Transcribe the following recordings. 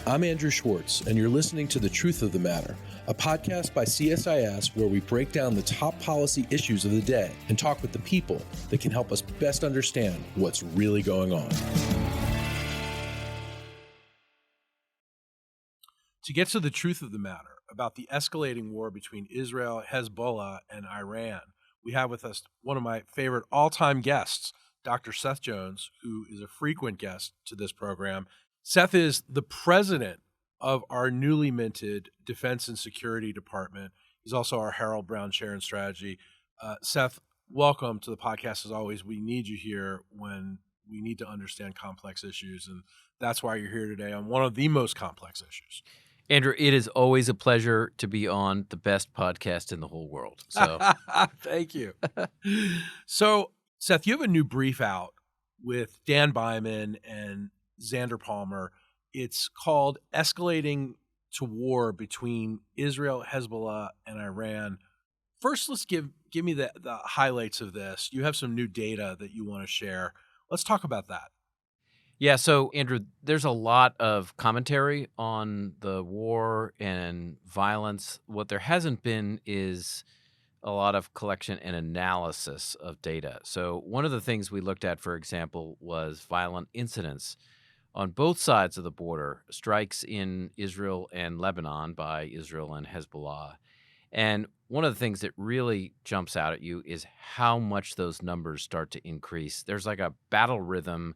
I'm Andrew Schwartz, and you're listening to The Truth of the Matter, a podcast by CSIS where we break down the top policy issues of the day and talk with the people that can help us best understand what's really going on. To get to the truth of the matter about the escalating war between Israel, Hezbollah, and Iran, we have with us one of my favorite all-time guests, Dr. Seth Jones, who is a frequent guest to this program. Seth is the president of our newly minted Defense and Security Department. He's also our Harold Brown Chair in Strategy. Seth, welcome to the podcast. As always, we need you here when we need to understand complex issues, and that's why you're here today on one of the most complex issues. Andrew, it is always a pleasure to be on the best podcast in the whole world. So, thank you. So, Seth, you have a new brief out with Dan Byman and Xander Palmer. It's called Escalating to War Between Israel, Hezbollah, and Iran. First, let's give me the highlights of this. You have some new data that you want to share. Let's talk about that. Yeah, so Andrew, there's a lot of commentary on the war and violence. What there hasn't been is a lot of collection and analysis of data. So one of the things we looked at, for example, was violent incidents on both sides of the border, strikes in Israel and Lebanon by Israel and Hezbollah. And one of the things that really jumps out at you is how much those numbers start to increase. There's like a battle rhythm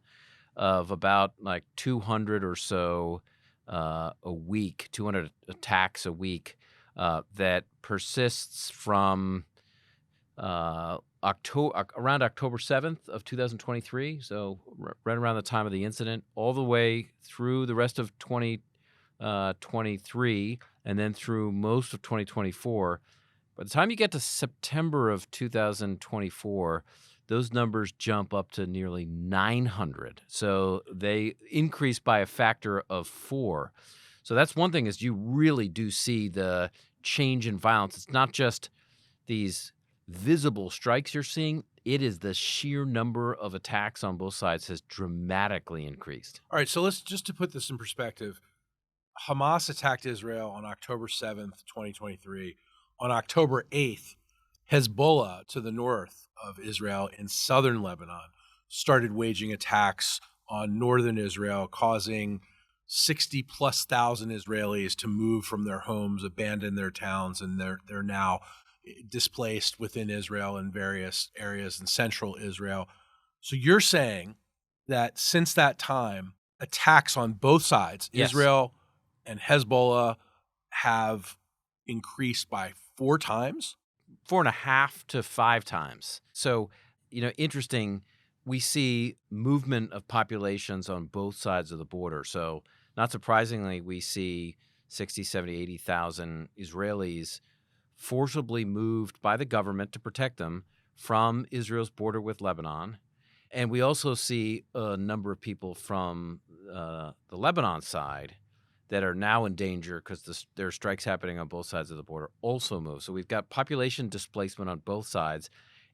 of about like 200 or so a week, 200 attacks a week that persists from around October 7th of 2023, so right around the time of the incident, all the way through the rest of 2023, and then through most of 2024. By the time you get to September of 2024, those numbers jump up to nearly 900. So they increase by a factor of 4. So that's one thing, is you really do see the change in violence. It's not just these visible strikes you're seeing. It is the sheer number of attacks on both sides has dramatically increased. All right, so let's just to put this in perspective. Hamas attacked Israel on October 7th, 2023. On October 8th, Hezbollah to the north of Israel in southern Lebanon started waging attacks on northern Israel, causing 60+ thousand Israelis to move from their homes, abandon their towns, and they're now displaced within Israel in various areas in central Israel. So you're saying that since that time, attacks on both sides, yes, Israel and Hezbollah, have increased by 4 times? 4.5 to 5 times. So, interesting, we see movement of populations on both sides of the border. So not surprisingly, we see 60, 70, 80,000 Israelis forcibly moved by the government to protect them from Israel's border with Lebanon. And we also see a number of people from the Lebanon side that are now in danger because there are strikes happening on both sides of the border also move. So we've got population displacement on both sides,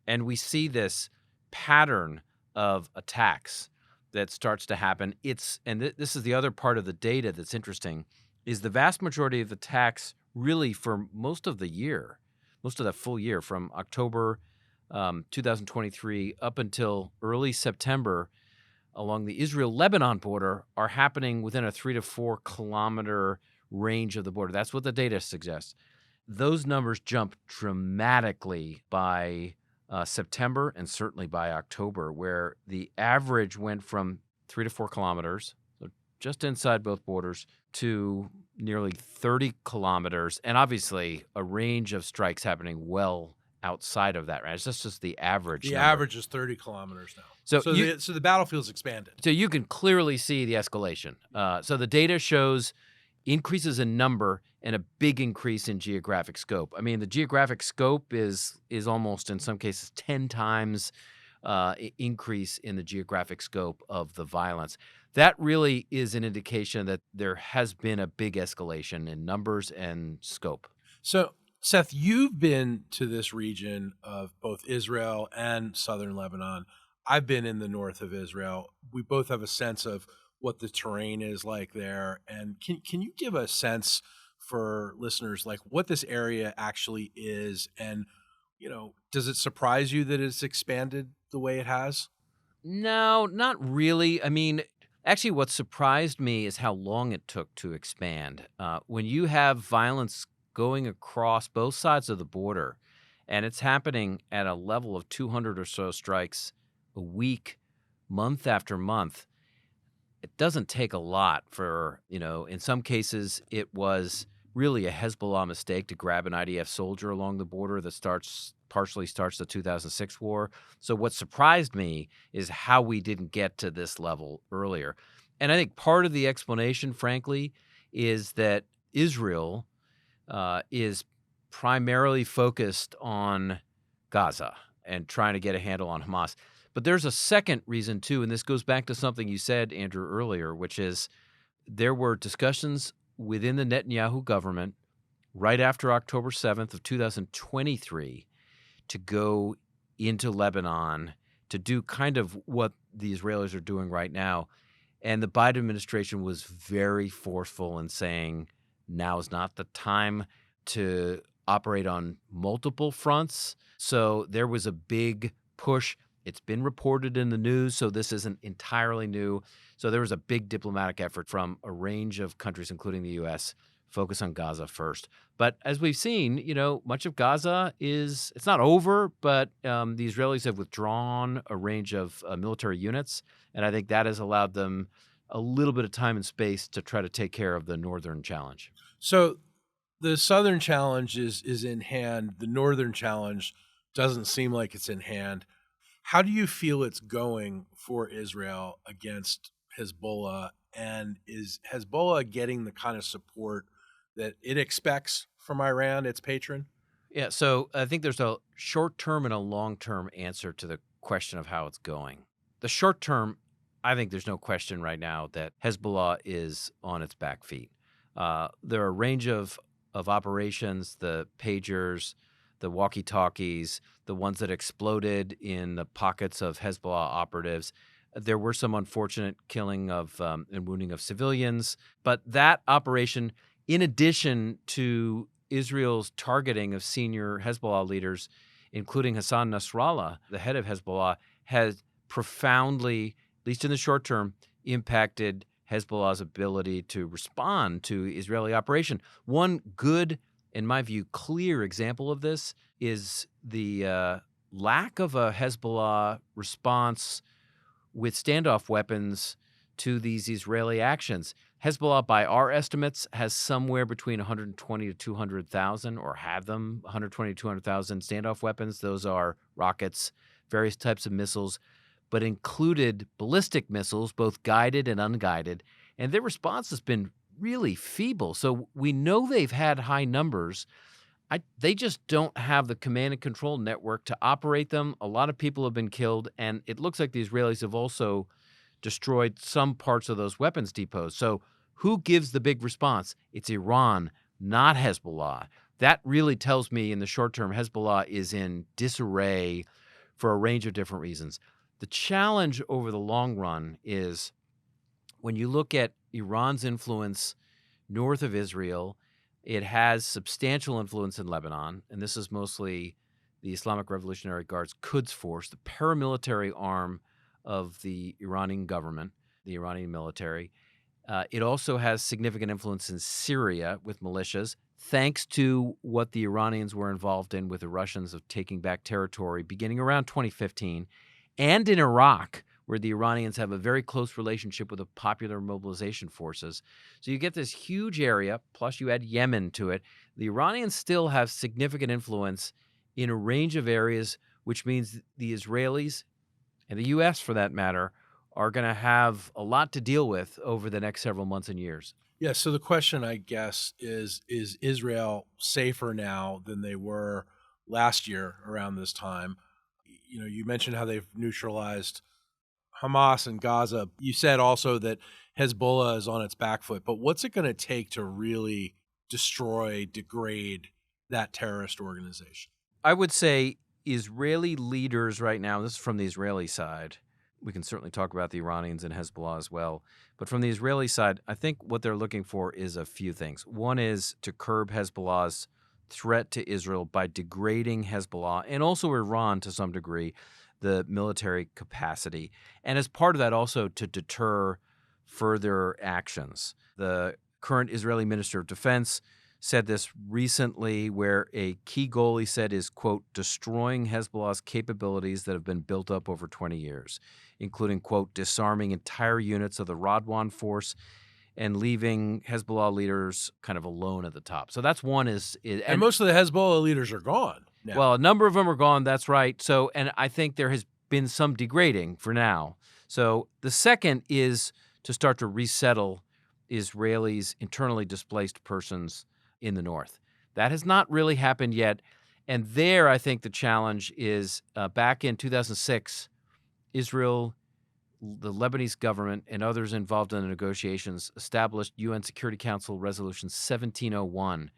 and we see this pattern of attacks that starts to happen. This is the other part of the data that's interesting, is the vast majority of attacks really for most of the year, most of the full year, from October 2023 up until early September, along the Israel-Lebanon border, are happening within a 3 to 4 kilometer range of the border. That's what the data suggests. Those numbers jump dramatically by September and certainly by October, where the average went from 3 to 4 kilometers, so just inside both borders, to nearly 30 kilometers, and obviously a range of strikes happening well outside of that range. That's just the average. The number. average is 30 kilometers now. So the battlefield's expanded. So you can clearly see the escalation. So the data shows increases in number and a big increase in geographic scope. I mean, the geographic scope is almost, in some cases, 10 times increase in the geographic scope of the violence. That really is an indication that there has been a big escalation in numbers and scope. So, Seth, you've been to this region of both Israel and southern Lebanon. I've been in the north of Israel. We both have a sense of what the terrain is like there. And can you give a sense for listeners like what this area actually is? And does it surprise you that it's expanded the way it has? No, not really. I mean, actually, what surprised me is how long it took to expand. When you have violence going across both sides of the border, and it's happening at a level of 200 or so strikes a week, month after month, it doesn't take a lot for, in some cases, it was really a Hezbollah mistake to grab an IDF soldier along the border that partially starts the 2006 war. So what surprised me is how we didn't get to this level earlier. And I think part of the explanation, frankly, is that Israel is primarily focused on Gaza and trying to get a handle on Hamas. But there's a second reason, too, and this goes back to something you said, Andrew, earlier, which is there were discussions within the Netanyahu government right after October 7th of 2023 to go into Lebanon to do kind of what the Israelis are doing right now. And the Biden administration was very forceful in saying now is not the time to operate on multiple fronts. So there was a big push. It's been reported in the news, so this isn't entirely new. So there was a big diplomatic effort from a range of countries, including the U.S., focus on Gaza first. But as we've seen, much of Gaza it's not over, but the Israelis have withdrawn a range of military units, and I think that has allowed them a little bit of time and space to try to take care of the northern challenge. So the southern challenge is in hand. The northern challenge doesn't seem like it's in hand. How do you feel it's going for Israel against Hezbollah? And is Hezbollah getting the kind of support that it expects from Iran, its patron? Yeah, so I think there's a short-term and a long-term answer to the question of how it's going. The short term, I think there's no question right now that Hezbollah is on its back feet. There are a range of operations, the pagers, the walkie-talkies, the ones that exploded in the pockets of Hezbollah operatives. There were some unfortunate killing of and wounding of civilians, but that operation, in addition to Israel's targeting of senior Hezbollah leaders, including Hassan Nasrallah, the head of Hezbollah, has profoundly, at least in the short term, impacted Hezbollah's ability to respond to Israeli operation. One good, in my view, clear example of this is the lack of a Hezbollah response with standoff weapons to these Israeli actions. Hezbollah, by our estimates, has somewhere between 120 to 200,000, or had them 120 to 200,000 standoff weapons. Those are rockets, various types of missiles, but included ballistic missiles, both guided and unguided. And their response has been really feeble. So we know they've had high numbers. They just don't have the command and control network to operate them. A lot of people have been killed, and it looks like the Israelis have also destroyed some parts of those weapons depots. So who gives the big response? It's Iran, not Hezbollah. That really tells me in the short term, Hezbollah is in disarray for a range of different reasons. The challenge over the long run is when you look at Iran's influence north of Israel, it has substantial influence in Lebanon, and this is mostly the Islamic Revolutionary Guard's Quds Force, the paramilitary arm of the Iranian government, the Iranian military. It also has significant influence in Syria with militias, thanks to what the Iranians were involved in with the Russians of taking back territory beginning around 2015, and in Iraq, where the Iranians have a very close relationship with the popular mobilization forces. So you get this huge area, plus you add Yemen to it. The Iranians still have significant influence in a range of areas, which means the Israelis, and the U.S. for that matter, are going to have a lot to deal with over the next several months and years. Yeah, so the question, I guess, is Israel safer now than they were last year around this time? You mentioned how they've neutralized Hamas and Gaza. You said also that Hezbollah is on its back foot, but what's it going to take to really destroy, degrade that terrorist organization? I would say Israeli leaders right now, this is from the Israeli side, We can certainly talk about the Iranians and Hezbollah as well. But from the Israeli side, I think what they're looking for is a few things. One is to curb Hezbollah's threat to Israel by degrading Hezbollah and also Iran to some degree, the military capacity. And as part of that, also to deter further actions. The current Israeli Minister of Defense said this recently, where a key goal, he said, is, quote, destroying Hezbollah's capabilities that have been built up over 20 years, including, quote, disarming entire units of the Radwan force and leaving Hezbollah leaders kind of alone at the top. So that's one And and most of the Hezbollah leaders are gone now. well, a number of them are gone. That's right. So, and I think there has been some degrading for now. So the second is to start to resettle Israelis, internally displaced persons in the north. That has not really happened yet. And there, I think the challenge is back in 2006, Israel, the Lebanese government, and others involved in the negotiations established UN Security Council Resolution 1701,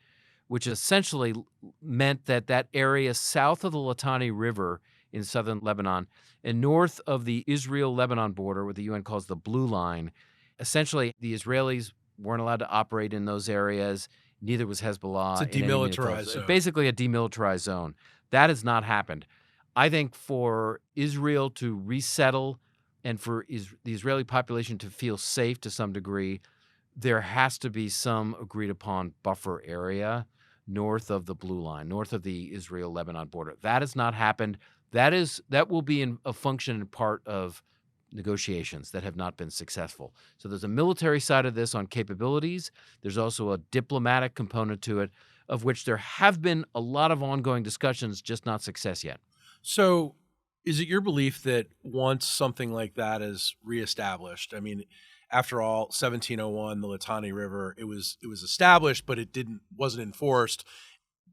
which essentially meant that that area south of the Litani River in southern Lebanon and north of the Israel-Lebanon border, what the UN calls the Blue Line, essentially the Israelis weren't allowed to operate in those areas. Neither was Hezbollah. It's a in any meaningful demilitarized zone. Basically a demilitarized zone. That has not happened. I think for Israel to resettle and for the Israeli population to feel safe to some degree, there has to be some agreed upon buffer area north of the Blue Line, north of the Israel-Lebanon border. That has not happened. That will be a function and part of negotiations that have not been successful. So there's a military side of this on capabilities. There's also a diplomatic component to it, of which there have been a lot of ongoing discussions, just not success yet. So is it your belief that once something like that is reestablished, I mean, after all, 1701, the Litani River, it was established, but it wasn't enforced.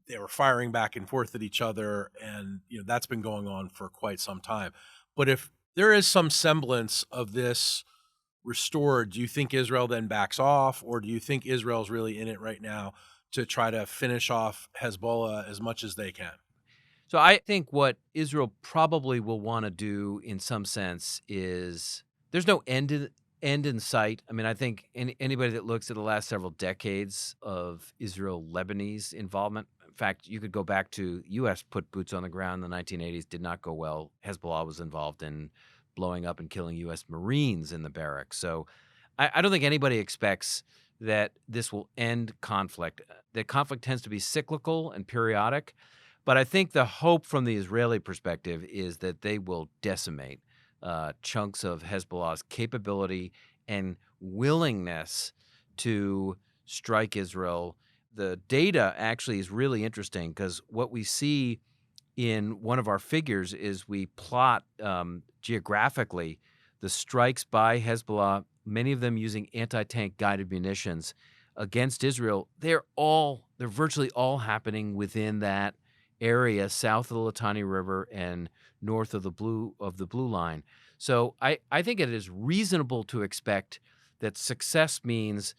They were firing back and forth at each other, and that's been going on for quite some time. But if there is some semblance of this restored, do you think Israel then backs off, or do you think Israel's really in it right now to try to finish off Hezbollah as much as they can? So I think what Israel probably will want to do in some sense is there's no end in sight. I mean, I think anybody that looks at the last several decades of Israel-Lebanese involvement, in fact, you could go back to U.S. put boots on the ground in the 1980s, did not go well. Hezbollah was involved in blowing up and killing U.S. Marines in the barracks. So I don't think anybody expects that this will end conflict. The conflict tends to be cyclical and periodic. But I think the hope from the Israeli perspective is that they will decimate chunks of Hezbollah's capability and willingness to strike Israel. The data actually is really interesting because what we see in one of our figures is we plot geographically the strikes by Hezbollah, many of them using anti-tank guided munitions against Israel. They're virtually all happening within that area south of the Litani River and north of the Blue Line. So I think it is reasonable to expect that success means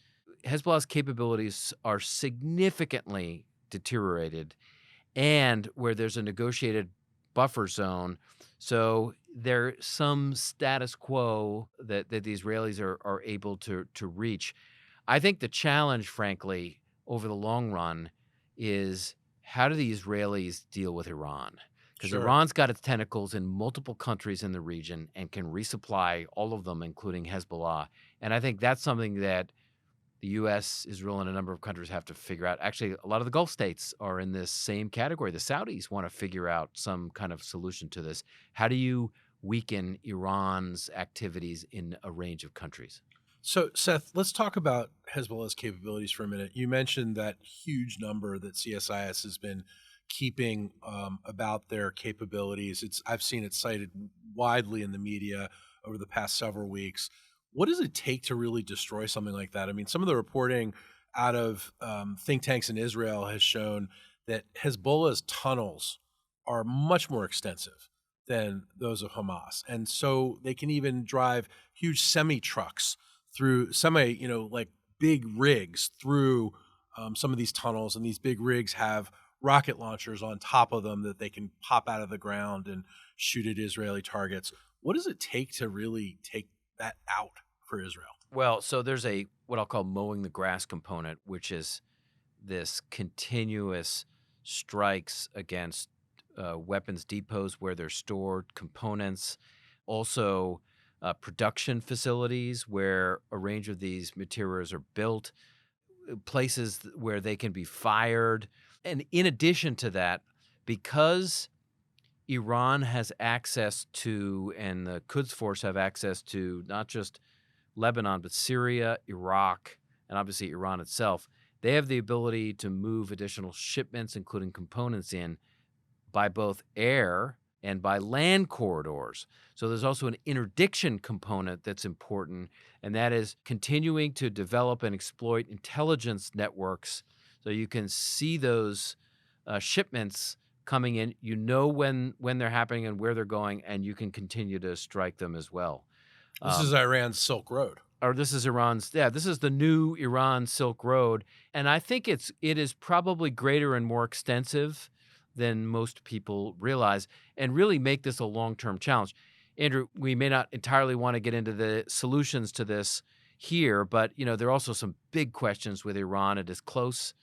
Hezbollah's capabilities are significantly deteriorated and where there's a negotiated buffer zone. So there's some status quo that the Israelis are able to reach. I think the challenge, frankly, over the long run is how do the Israelis deal with Iran? Because Sure. Iran's got its tentacles in multiple countries in the region and can resupply all of them, including Hezbollah. And I think that's something that the U.S., Israel, and a number of countries have to figure out. Actually, a lot of the Gulf states are in this same category. The Saudis want to figure out some kind of solution to this. How do you weaken Iran's activities in a range of countries? So, Seth, let's talk about Hezbollah's capabilities for a minute. You mentioned that huge number that CSIS has been keeping about their capabilities. I've seen it cited widely in the media over the past several weeks. What does it take to really destroy something like that? I mean, some of the reporting out of think tanks in Israel has shown that Hezbollah's tunnels are much more extensive than those of Hamas. And so they can even drive huge semi-trucks through like big rigs through some of these tunnels, and these big rigs have rocket launchers on top of them that they can pop out of the ground and shoot at Israeli targets. What does it take to really take that out for Israel? Well, so there's a what I'll call mowing the grass component, which is this continuous strikes against weapons depots where they're stored, components, also production facilities where a range of these materials are built, places where they can be fired. And in addition to that, because Iran has access to, and the Quds Force have access to, not just Lebanon, but Syria, Iraq, and obviously Iran itself, they have the ability to move additional shipments, including components, in by both air and by land corridors. So there's also an interdiction component that's important, and that is continuing to develop and exploit intelligence networks so you can see those shipments coming in. You know when they're happening and where they're going, and you can continue to strike them as well. This is Iran's Silk Road. Or this is Iran's, yeah, this is the new Iran Silk Road, and I think it is probably greater and more extensive than most people realize, and really make this a long-term challenge. Andrew, we may not entirely want to get into the solutions to this here, but there are also some big questions with Iran. It is close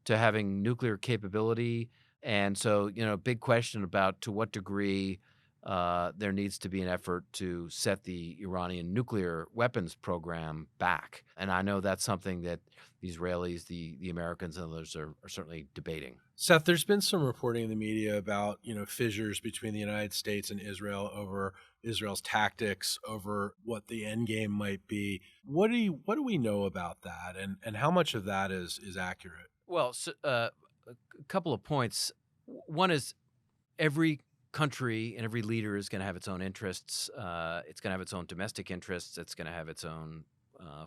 to having nuclear capability, and so big question about to what degree there needs to be an effort to set the Iranian nuclear weapons program back. And I know that's something that the Israelis, the Americans, and others are certainly debating. Seth, there's been some reporting in the media about, fissures between the United States and Israel over Israel's tactics, over what the end game might be. What do we know about that, and how much of that is accurate? Well, a couple of points. One is every country and every leader is going to have its own interests. It's going to have its own domestic interests. It's going to have its own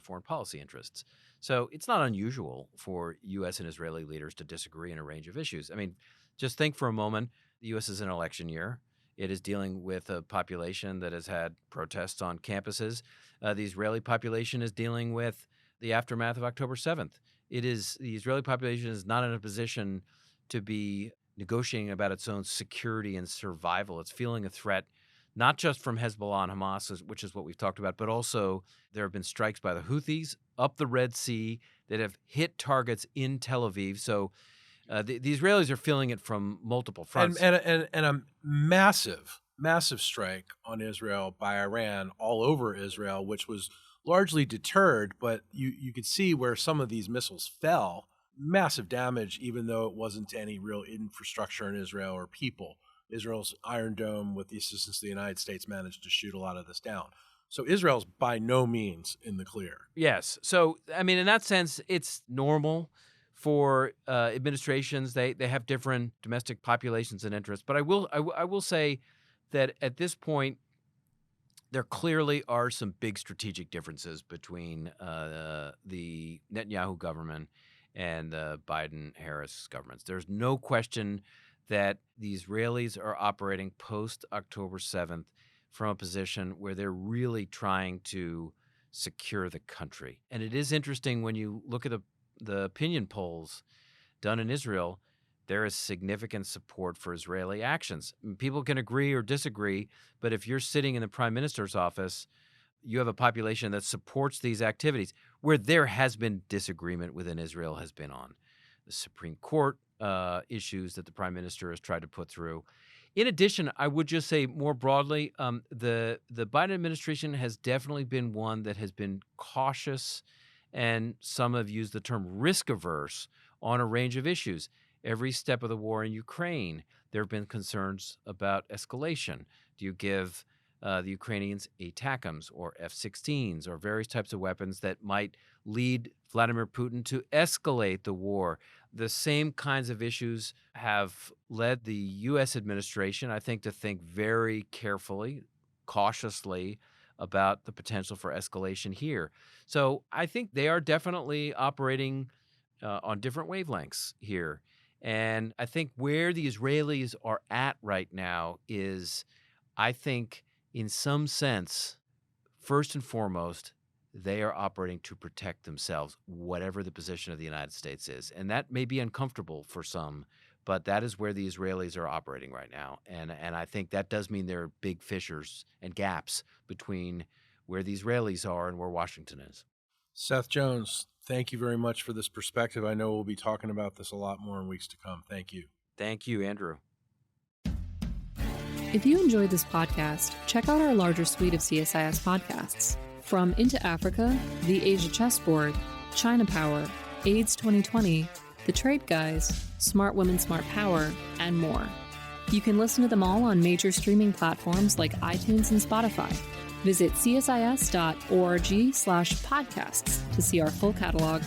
foreign policy interests. So it's not unusual for U.S. and Israeli leaders to disagree in a range of issues. I mean, just think for a moment, the U.S. is an election year. It is dealing with a population that has had protests on campuses. The Israeli population is dealing with the aftermath of October 7th. The Israeli population is not in a position to be negotiating about its own security and survival. It's feeling a threat, not just from Hezbollah and Hamas, which is what we've talked about, but also there have been strikes by the Houthis up the Red Sea that have hit targets in Tel Aviv. So the Israelis are feeling it from multiple fronts. And a massive strike on Israel by Iran all over Israel, which was largely deterred, but you could see where some of these missiles fell. Massive damage, even though it wasn't to any real infrastructure in Israel or people. Israel's Iron Dome, with the assistance of the United States, managed to shoot a lot of this down. So Israel's by no means in the clear. Yes. So, I mean, in that sense, it's normal for administrations. They have different domestic populations and interests. But I will say that at this point, there clearly are some big strategic differences between the Netanyahu government and the Biden-Harris governments. There's no question that the Israelis are operating post-October 7th from a position where they're really trying to secure the country. And it is interesting when you look at the opinion polls done in Israel, there is significant support for Israeli actions. People can agree or disagree, but if you're sitting in the prime minister's office, you have a population that supports these activities. Where there has been disagreement within Israel has been on the Supreme Court issues that the prime minister has tried to put through. In addition, I would just say more broadly, the Biden administration has definitely been one that has been cautious, and some have used the term risk averse on a range of issues. Every step of the war in Ukraine, there have been concerns about escalation. Do you give the Ukrainians ATACMS or F-16s or various types of weapons that might lead Vladimir Putin to escalate the war? The same kinds of issues have led the U.S. administration, I think, to think very carefully, cautiously about the potential for escalation here. So I think they are definitely operating on different wavelengths here. And I think where the Israelis are at right now is, I think, in some sense, first and foremost, they are operating to protect themselves, whatever the position of the United States is. And that may be uncomfortable for some, but that is where the Israelis are operating right now. And I think that does mean there are big fissures and gaps between where the Israelis are and where Washington is. Seth Jones, thank you very much for this perspective. I know we'll be talking about this a lot more in weeks to come. Thank you. Thank you, Andrew. If you enjoyed this podcast, check out our larger suite of CSIS podcasts. From Into Africa, The Asia Chessboard, China Power, AIDS 2020, The Trade Guys, Smart Women, Smart Power, and more. You can listen to them all on major streaming platforms like iTunes and Spotify. Visit csis.org/podcasts to see our full catalog.